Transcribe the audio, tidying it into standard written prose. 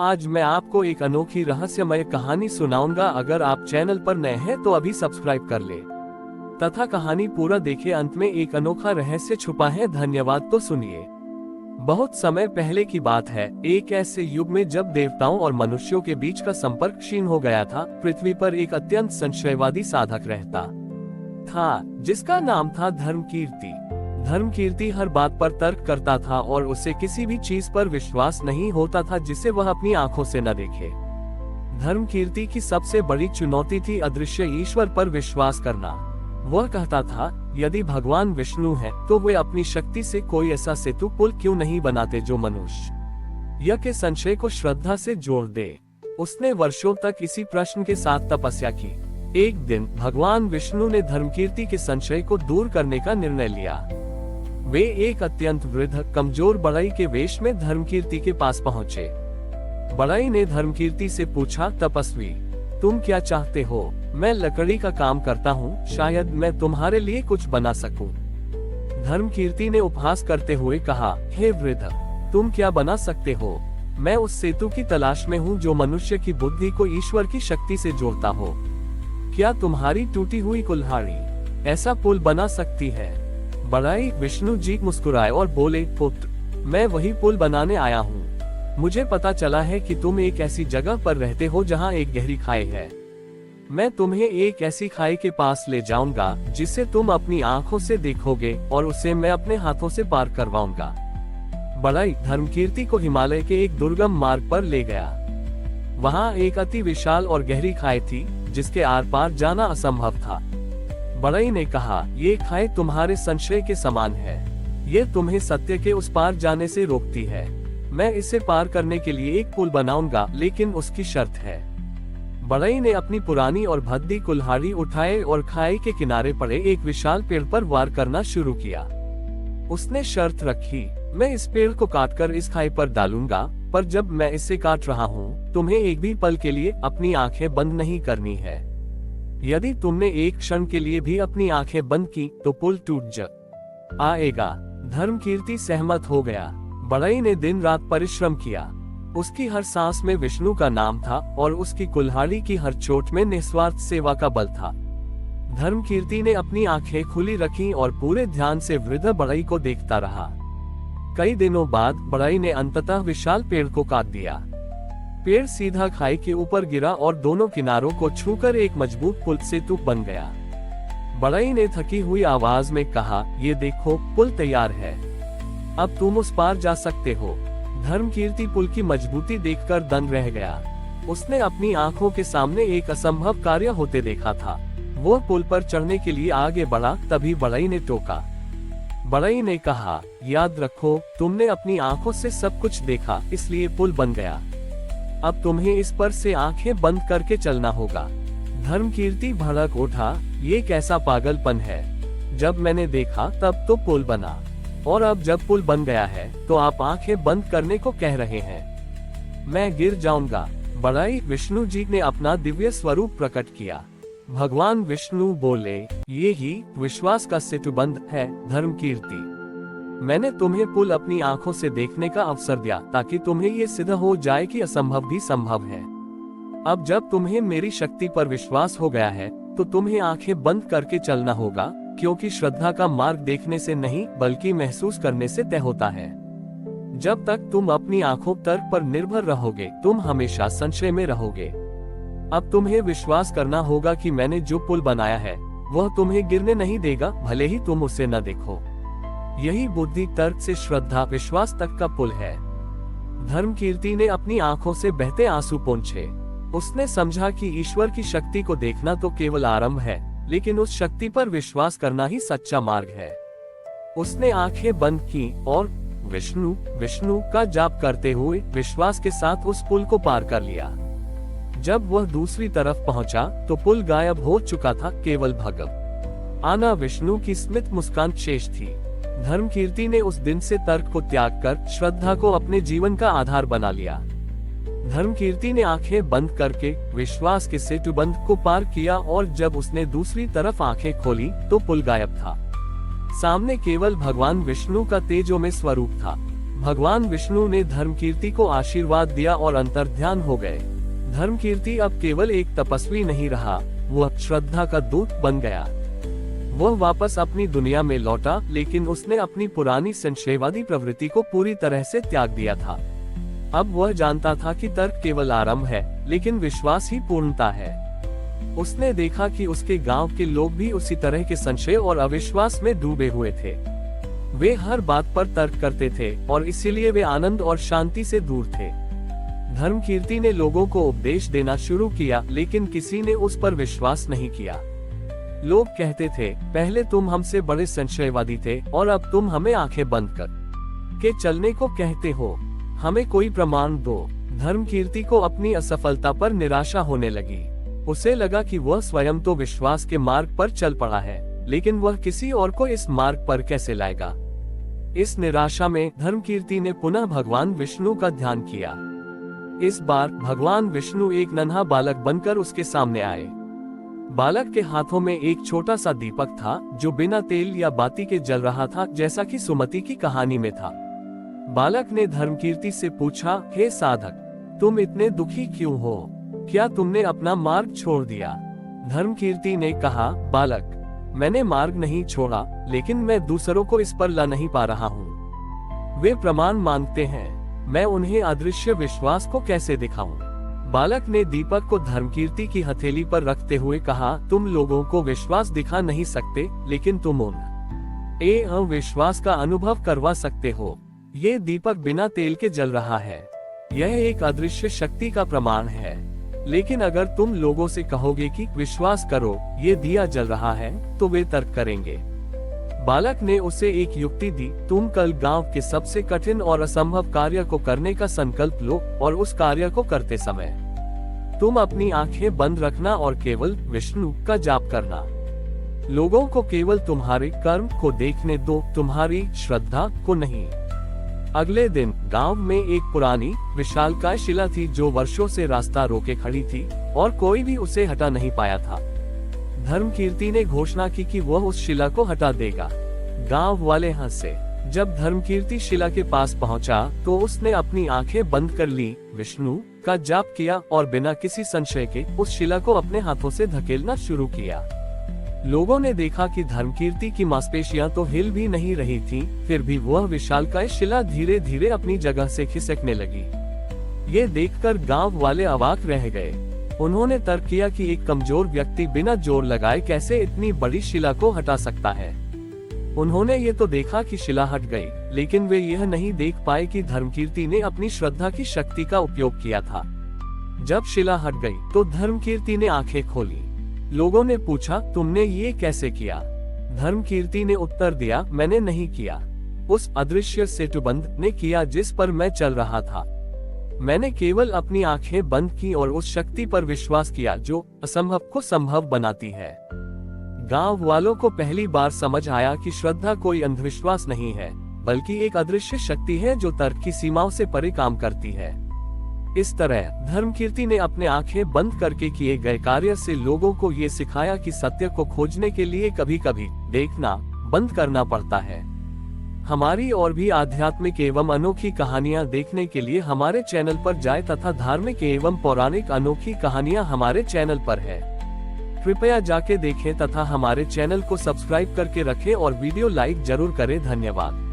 आज मैं आपको एक अनोखी रहस्यमय कहानी सुनाऊंगा। अगर आप चैनल पर नए हैं तो अभी सब्सक्राइब कर ले तथा कहानी पूरा देखे। अंत में एक अनोखा रहस्य छुपा है। धन्यवाद। तो सुनिए। बहुत समय पहले की बात है। एक ऐसे युग में जब देवताओं और मनुष्यों के बीच का संपर्क क्षीण हो गया था। पृथ्वी पर एक अत्यंत संशयवादी साधक रहता था जिसका नाम था धर्मकीर्ति। धर्मकीर्ति हर बात पर तर्क करता था और उसे किसी भी चीज पर विश्वास नहीं होता था जिसे वह अपनी आंखों से न देखे। धर्मकीर्ति की सबसे बड़ी चुनौती थी अदृश्य ईश्वर पर विश्वास करना। वह कहता था, यदि भगवान विष्णु है तो वे अपनी शक्ति से कोई ऐसा सेतु पुल क्यों नहीं बनाते जो मनुष्य के संशय को श्रद्धा से जोड़ दे। उसने वर्षों तक इसी प्रश्न के साथ तपस्या की। एक दिन भगवान विष्णु ने धर्मकीर्ति के संशय को दूर करने का निर्णय लिया। वे एक अत्यंत वृद्ध कमजोर बढ़ई के वेश में धर्मकीर्ति के पास पहुंचे। बढ़ई ने धर्मकीर्ति से पूछा, तपस्वी, तुम क्या चाहते हो? मैं लकड़ी का काम करता हूँ, शायद मैं तुम्हारे लिए कुछ बना सकूं। धर्मकीर्ति ने उपहास करते हुए कहा, हे वृद्ध, तुम क्या बना सकते हो? मैं उस सेतु की तलाश में हूँ जो मनुष्य की बुद्धि को ईश्वर की शक्ति से जोड़ता हो। क्या तुम्हारी टूटी हुई कुल्हाड़ी ऐसा पुल बना सकती है? बढ़ई विष्णु जी मुस्कुराए और बोले, पुत्र, मैं वही पुल बनाने आया हूँ। मुझे पता चला है कि तुम एक ऐसी जगह पर रहते हो जहाँ एक गहरी खाई है। मैं तुम्हें एक ऐसी खाई के पास ले जाऊंगा जिसे तुम अपनी आंखों से देखोगे और उसे मैं अपने हाथों से पार करवाऊंगा। बढ़ई धर्मकीर्ति को हिमालय के एक दुर्गम मार्ग पर ले गया। वहाँ एक अति विशाल और गहरी खाई थी जिसके आर पार जाना असंभव था। बढ़ई ने कहा, ये खाई तुम्हारे संशय के समान है। ये तुम्हें सत्य के उस पार जाने से रोकती है। मैं इसे पार करने के लिए एक पुल बनाऊंगा, लेकिन उसकी शर्त है। बढ़ई ने अपनी पुरानी और भद्दी कुल्हाड़ी उठाए और खाई के किनारे पड़े एक विशाल पेड़ पर वार करना शुरू किया। उसने शर्त रखी, मैं इस पेड़ को काटकर इस खाई पर डालूंगा, पर जब मैं इसे काट रहा हूँ तुम्हें एक भी पल के लिए अपनी आंखें बंद नहीं करनी है। यदि तुमने एक क्षण के लिए भी अपनी आंखें बंद की तो पुल टूट आएगा। धर्मकीर्ति सहमत हो गया। बढ़ई ने दिन रात परिश्रम किया। उसकी हर सांस में विष्णु का नाम था और उसकी कुल्हाड़ी की हर चोट में निस्वार्थ सेवा का बल था। धर्मकीर्ति ने अपनी आंखें खुली रखी और पूरे ध्यान से वृद्ध बढ़ई को देखता रहा। कई दिनों बाद बढ़ई ने अंततः विशाल पेड़ को काट दिया। पेड़ सीधा खाई के ऊपर गिरा और दोनों किनारों को छूकर एक मजबूत पुल सेतु बन गया। बढ़ई ने थकी हुई आवाज में कहा, ये देखो, पुल तैयार है। अब तुम उस पार जा सकते हो। धर्मकीर्ति पुल की मजबूती देखकर दंग रह गया। उसने अपनी आंखों के सामने एक असंभव कार्य होते देखा था। वो पुल पर चढ़ने के लिए आगे बढ़ा, तभी बढ़ई ने टोका। बढ़ई ने कहा, याद रखो, तुमने अपनी आंखों से सब कुछ देखा, इसलिए पुल बन गया। अब तुम्हें इस पर से आंखें बंद करके चलना होगा। धर्मकीर्ति भड़क उठा, ये कैसा पागलपन है? जब मैंने देखा तब तो पुल बना, और अब जब पुल बन गया है तो आप आंखें बंद करने को कह रहे हैं। मैं गिर जाऊंगा। बढ़ई विष्णु जी ने अपना दिव्य स्वरूप प्रकट किया। भगवान विष्णु बोले, ये ही विश्वास का सेतुबंध है धर्मकीर्ति। मैंने तुम्हें पुल अपनी आंखों से देखने का अवसर दिया ताकि तुम्हें ये सिद्ध हो जाए कि असंभव भी संभव है। अब जब तुम्हें मेरी शक्ति पर विश्वास हो गया है तो तुम्हें आंखें बंद करके चलना होगा, क्योंकि श्रद्धा का मार्ग देखने से नहीं बल्कि महसूस करने से तय होता है। जब तक तुम अपनी आंखों तर्क पर निर्भर रहोगे तुम हमेशा संशय में रहोगे। अब तुम्हें विश्वास करना होगा कि मैंने जो पुल बनाया है वह तुम्हें गिरने नहीं देगा, भले ही तुम उसे न देखो। यही बुद्धि तर्क से श्रद्धा विश्वास तक का पुल है। धर्मकीर्ति ने अपनी आंखों से बहते आंसू पोंछे। उसने समझा कि ईश्वर की शक्ति को देखना तो केवल आरंभ है, लेकिन उस शक्ति पर विश्वास करना ही सच्चा मार्ग है। उसने आंखें बंद की और विष्णु विष्णु का जाप करते हुए विश्वास के साथ उस पुल को पार कर लिया। जब वह दूसरी तरफ पहुंचा तो पुल गायब हो चुका था, केवल भगवान विष्णु की स्मित मुस्कान शेष थी। धर्मकीर्ति ने उस दिन से तर्क को त्याग कर श्रद्धा को अपने जीवन का आधार बना लिया। धर्मकीर्ति ने आंखें बंद करके विश्वास के सेतुबंध को पार किया और जब उसने दूसरी तरफ आंखें खोली तो पुल गायब था। सामने केवल भगवान विष्णु का तेजोमय स्वरूप था। भगवान विष्णु ने धर्मकीर्ति को आशीर्वाद दिया और अंतर्ध्यान हो गए। धर्मकीर्ति अब केवल एक तपस्वी नहीं रहा, वह श्रद्धा का दूत बन गया। वह वापस अपनी दुनिया में लौटा, लेकिन उसने अपनी पुरानी संशयवादी प्रवृत्ति को पूरी तरह से त्याग दिया था। अब वह जानता था कि तर्क केवल आरंभ है, लेकिन विश्वास ही पूर्णता है। उसने देखा कि उसके गांव के लोग भी उसी तरह के संशय और अविश्वास में डूबे हुए थे। वे हर बात पर तर्क करते थे और इसीलिए वे आनंद और शांति से दूर थे। धर्मकीर्ति ने लोगों को उपदेश देना शुरू किया, लेकिन किसी ने उस पर विश्वास नहीं किया। लोग कहते थे, पहले तुम हमसे बड़े संशयवादी थे और अब तुम हमें आंखें बंद कर के चलने को कहते हो। हमें कोई प्रमाण दो। धर्मकीर्ति को अपनी असफलता पर निराशा होने लगी। उसे लगा कि वह स्वयं तो विश्वास के मार्ग पर चल पड़ा है, लेकिन वह किसी और को इस मार्ग पर कैसे लाएगा। इस निराशा में धर्मकीर्ति ने पुनः भगवान विष्णु का ध्यान किया। इस बार भगवान विष्णु एक नन्हा बालक बनकर उसके सामने आए। बालक के हाथों में एक छोटा सा दीपक था, जो बिना तेल या बाती के जल रहा था, जैसा कि सुमति की कहानी में था। बालक ने धर्मकीर्ति से पूछा, हे साधक, तुम इतने दुखी क्यों हो? क्या तुमने अपना मार्ग छोड़ दिया? धर्मकीर्ति ने कहा, बालक, मैंने मार्ग नहीं छोड़ा, लेकिन मैं दूसरों को इस पर ला नहीं पा रहा हूँ। वे प्रमाण मांगते हैं, मैं उन्हें अदृश्य विश्वास को कैसे दिखाऊं? बालक ने दीपक को धर्मकीर्ति की हथेली पर रखते हुए कहा, तुम लोगों को विश्वास दिखा नहीं सकते, लेकिन तुम उन अविश्वास का अनुभव करवा सकते हो। ये दीपक बिना तेल के जल रहा है। यह एक अदृश्य शक्ति का प्रमाण है। लेकिन अगर तुम लोगों से कहोगे कि विश्वास करो, ये दिया जल रहा है, तो वे तर्क करेंगे। बालक ने उसे एक युक्ति दी, तुम कल गांव के सबसे कठिन और असंभव कार्य को करने का संकल्प लो और उस कार्य को करते समय तुम अपनी आंखें बंद रखना और केवल विष्णु का जाप करना। लोगों को केवल तुम्हारे कर्म को देखने दो, तुम्हारी श्रद्धा को नहीं। अगले दिन गांव में एक पुरानी विशालकाय शिला थी, जो वर्षों से रास्ता रोके खड़ी थी और कोई भी उसे हटा नहीं पाया था। धर्मकीर्ति ने घोषणा की कि वह उस शिला को हटा देगा। गांव वाले हंसे। जब धर्मकीर्ति शिला के पास पहुंचा, तो उसने अपनी आंखें बंद कर ली, विष्णु का जाप किया और बिना किसी संशय के उस शिला को अपने हाथों से धकेलना शुरू किया। लोगों ने देखा कि धर्मकीर्ति की मांसपेशियां तो हिल भी नहीं रही थीं, फिर भी वह विशालकाय शिला धीरे धीरे अपनी जगह से खिसकने लगी। ये देखकर गांव वाले अवाक रह गए। उन्होंने तर्क किया कि एक कमजोर व्यक्ति बिना जोर लगाए कैसे इतनी बड़ी शिला को हटा सकता है। उन्होंने ये तो देखा कि शिला हट गई, लेकिन वे यह नहीं देख पाए कि धर्मकीर्ति ने अपनी श्रद्धा की शक्ति का उपयोग किया था। जब शिला हट गई, तो धर्मकीर्ति ने आंखें खोली। लोगों ने पूछा, तुमने ये कैसे किया? धर्मकीर्ति ने उत्तर दिया, मैंने नहीं किया। उस अदृश्य सेतुबंध ने किया जिस पर मैं चल रहा था। मैंने केवल अपनी आंखें बंद की और उस शक्ति पर विश्वास किया जो असंभव को संभव बनाती है। गांव वालों को पहली बार समझ आया कि श्रद्धा कोई अंधविश्वास नहीं है, बल्कि एक अदृश्य शक्ति है जो तर्क की सीमाओं से परे काम करती है। इस तरह धर्मकीर्ति ने अपने आंखें बंद करके किए गए कार्य से लोगों को ये सिखाया कि सत्य को खोजने के लिए कभी कभी देखना बंद करना पड़ता है। हमारी और भी आध्यात्मिक एवं अनोखी कहानियां देखने के लिए हमारे चैनल पर जाएं तथा धार्मिक एवं पौराणिक अनोखी कहानियां हमारे चैनल पर है। कृपया जाके देखें तथा हमारे चैनल को सब्सक्राइब करके रखें और वीडियो लाइक जरूर करें। धन्यवाद।